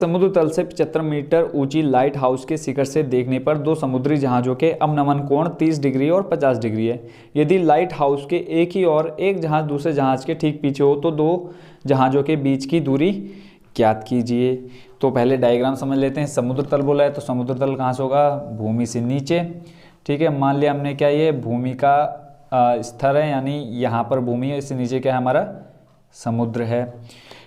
समुद्र तल से 75 मीटर ऊंची लाइट हाउस के शिखर से देखने पर दो समुद्री जहाज़ों के अवनमन कोण 30 डिग्री और 50 डिग्री है। यदि लाइट हाउस के एक ही और एक जहाज़ दूसरे जहाज़ के ठीक पीछे हो तो दो जहाज़ों के बीच की दूरी ज्ञात कीजिए। तो पहले डायग्राम समझ लेते हैं। समुद्र तल बोला है तो समुद्र तल कहाँ से होगा? भूमि से नीचे। ठीक है, मान लिया हमने क्या, ये भूमि का स्तर है, यानी यहाँ पर भूमि है, इससे नीचे क्या है हमारा? समुद्र है।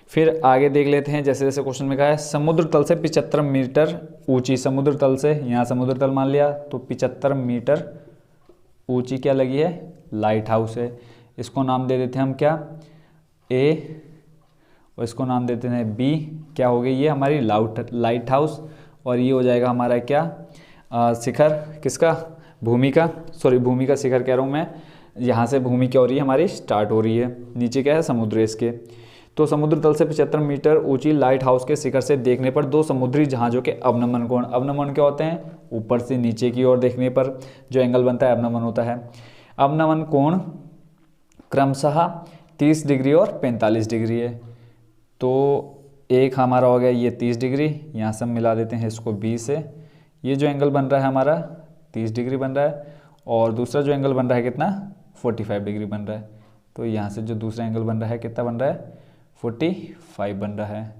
फिर आगे देख लेते हैं, जैसे जैसे क्वेश्चन में कहा है समुद्र तल से 75 मीटर ऊंची, समुद्र तल से, यहाँ समुद्र तल मान लिया तो 75 मीटर ऊंची क्या लगी है? लाइट हाउस है। इसको नाम दे देते हैं हम क्या? ए, और इसको नाम देते हैं बी। क्या हो गई ये? हमारी लाइट हाउस। और ये हो जाएगा हमारा क्या? शिखर किसका? भूमि का। सॉरी, भूमि का शिखर कह रहा हूँ मैं। यहाँ से भूमि क्या हो रही है हमारी? स्टार्ट हो रही है। नीचे क्या है? समुद्र इसके। तो समुद्र तल से 75 मीटर ऊंची लाइट हाउस के शिखर से देखने पर दो समुद्री जहाज़ों के अवनमन कोण, अवनमन क्या होते हैं? ऊपर से नीचे की ओर देखने पर जो एंगल बनता है अवनमन होता है। अवनमन कोण क्रमशः 30 डिग्री और 45 डिग्री है। तो एक हमारा हो गया ये 30 डिग्री, यहाँ से हम मिला देते हैं इसको 20 से। ये जो एंगल बन रहा है हमारा 30 डिग्री बन रहा है, और दूसरा जो एंगल बन रहा है कितना? 45 डिग्री बन रहा है। तो यहाँ से जो दूसरा एंगल बन रहा है कितना बन रहा है? 45 बन रहा है।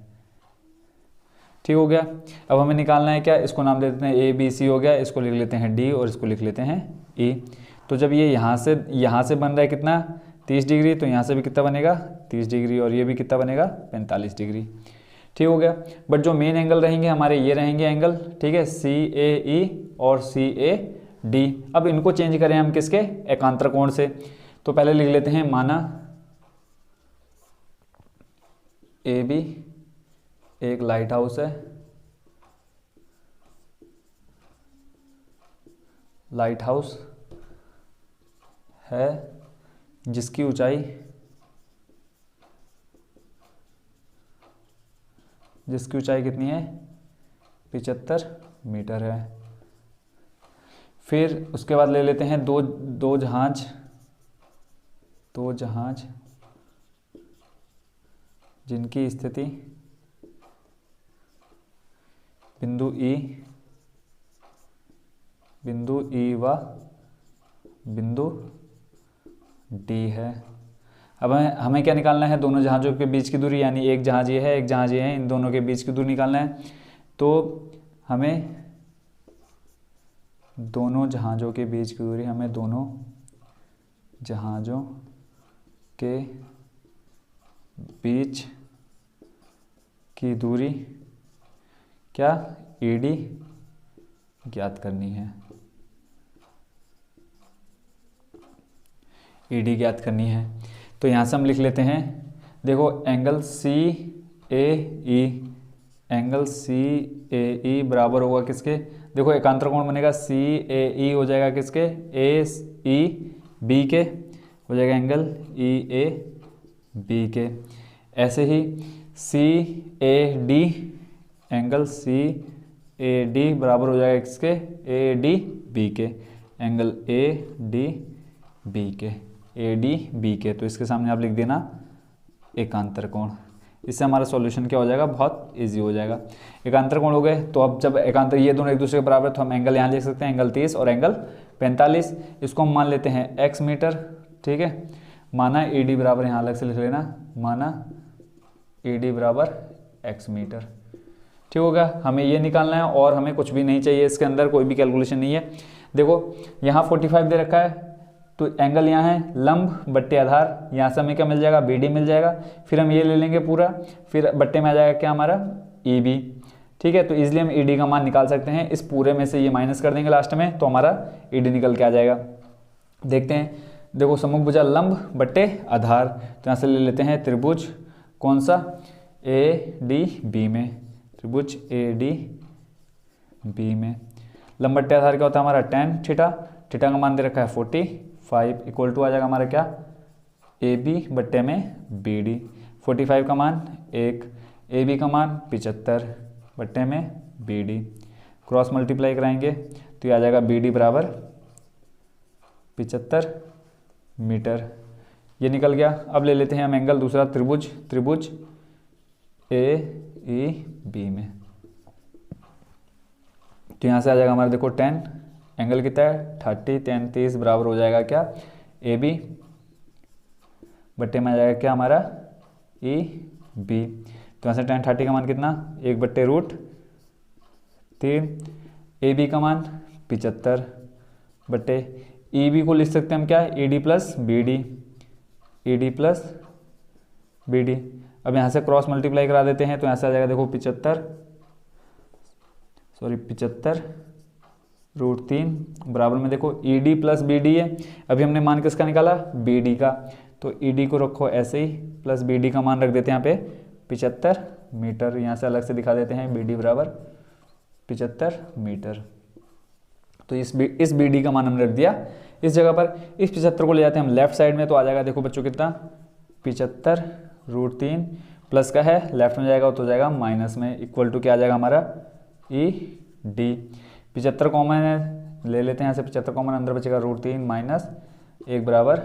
ठीक हो गया। अब हमें निकालना है क्या? इसको नाम दे देते हैं ए बी सी हो गया, इसको लिख लेते हैं डी और इसको लिख लेते हैं ई। तो जब ये यहाँ से बन रहा है कितना? 30 डिग्री, तो यहाँ से भी कितना बनेगा? 30 डिग्री, और ये भी कितना बनेगा? 45 डिग्री। ठीक हो गया। बट जो मेन एंगल रहेंगे हमारे ये रहेंगे एंगल, ठीक है, सी ए ई और सी ए डी। अब इनको चेंज करें हम किसके? एकांतर कोण से। तो पहले लिख लेते हैं माना ए बी एक लाइट हाउस है, लाइट हाउस है जिसकी ऊंचाई कितनी है? 75 मीटर है। फिर उसके बाद ले लेते हैं दो जहाज जिनकी स्थिति बिंदु ई व बिंदु डी है। अब हमें क्या निकालना है? दोनों जहाज़ों के बीच की दूरी, यानी एक जहाज ये है एक जहाज ये है, इन दोनों के बीच की दूरी निकालना है। तो हमें दोनों जहाज़ों के बीच की दूरी, हमें दोनों जहाज़ों के बीच की दूरी क्या? ईडी ज्ञात करनी है। ईडी ज्ञात करनी है। तो यहाँ से हम लिख लेते हैं, देखो एंगल सी ए ई बराबर होगा किसके? देखो एकांतर कोण बनेगा सी ए ई हो जाएगा किसके? ए ई बी के हो जाएगा एंगल ई ए बी के। ऐसे ही C A D, angle C A D बराबर हो जाएगा किसके? ए डी बी के, एंगल ए डी बी के, ए डी बी के। तो इसके सामने आप लिख देना एकांतर कोण। इससे हमारा सॉल्यूशन क्या हो जाएगा? बहुत इजी हो जाएगा। एकांतर कोण हो गए। तो अब जब एकांतर ये दोनों एक दूसरे के बराबर, तो हम एंगल यहाँ लिख सकते हैं, एंगल 30 और एंगल 45। इसको हम मान लेते हैं x मीटर। ठीक है, माना ए डी बराबर, यहाँ अलग से लिख लेना, माना ए डी बराबर x मीटर। ठीक होगा। हमें ये निकालना है और हमें कुछ भी नहीं चाहिए इसके अंदर, कोई भी कैलकुलेशन नहीं है। देखो यहाँ 45 दे रखा है, तो एंगल यहाँ है लंब बट्टे आधार, यहाँ से हमें क्या मिल जाएगा? बी डी मिल जाएगा। फिर हम ये ले लेंगे पूरा, फिर बट्टे में आ जाएगा क्या हमारा? E B. ठीक है, तो इजीली हम ई डी का मान निकाल सकते हैं। इस पूरे में से ये माइनस कर देंगे लास्ट में, तो हमारा ई डी निकल के आ जाएगा। देखते हैं, देखो सम्मुख भुजा लंब बट्टे आधार, तो यहाँ से ले लेते हैं त्रिभुज, कौन सा? ए डी बी में, त्रिभुज ए डी बी में। लंब बट्टे आधार क्या होता है हमारा? tan theta. थीटा का मान दे रखा है 45 इक्वल टू आ जाएगा हमारा क्या? ए बी बट्टे में बी डी। 45 का मान 1, ए बी का मान 75 बट्टे में बी डी। क्रॉस मल्टीप्लाई कराएंगे तो ये आ जाएगा बी डी बराबर 75 मीटर। ये निकल गया। अब ले लेते हैं हम एंगल दूसरा, त्रिभुज ए ई बी में। तो यहाँ से आ जाएगा हमारा देखो 10, एंगल कितना है 30, 10 30 बराबर हो जाएगा क्या ए बी बट्टे में आ जाएगा क्या हमारा ई बी। तो यहाँ से 10 30 का मान कितना 1/√3, ए बी का मान 75 बट्टे ई बी को लिख सकते हैं हम क्या E D plus B D, E D plus B D. अब यहाँ से क्रॉस मल्टीप्लाई करा देते हैं तो यहाँ से आ जाएगा देखो 75/√3 बराबर में देखो E D plus B D है। अभी हमने मान किसका निकाला बी डी का, तो ई डी को रखो ऐसे ही प्लस बी डी का मान रख देते हैं यहाँ पे 75 मीटर। यहाँ से अलग से दिखा देते हैं बी डी बराबर 75 मीटर। तो इस बी डी का मान हमने रख दिया इस जगह पर। इस 75 को ले जाते हैं हम लेफ्ट साइड में, तो आ जाएगा देखो बच्चों कितना 75/√3 प्लस का है लेफ्ट में जाएगा तो जाएगा माइनस में, इक्वल टू क्या आ जाएगा हमारा ई डी। 75 कॉमन है ले लेते हैं यहाँ से 75 कॉमन, अंदर बचेगा √3 माइनस 1 बराबर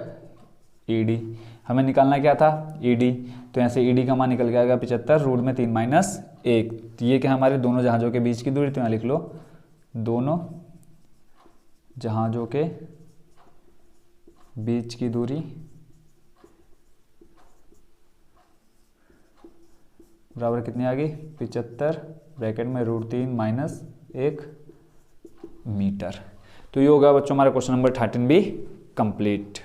ई डी। हमें निकालना क्या था ई डी, तो यहाँ से ई डी का मान निकल के आएगा 75√3 माइनस 1। तो ये क्या हमारे दोनों जहाज़ों के बीच की दूरी, तो यहाँ लिख लो दोनों जहाज़ों के बीच की दूरी बराबर कितनी आ गई 75 ब्रैकेट में √3 माइनस 1 मीटर। तो ये होगा बच्चों हमारा क्वेश्चन नंबर 13 भी कंप्लीट।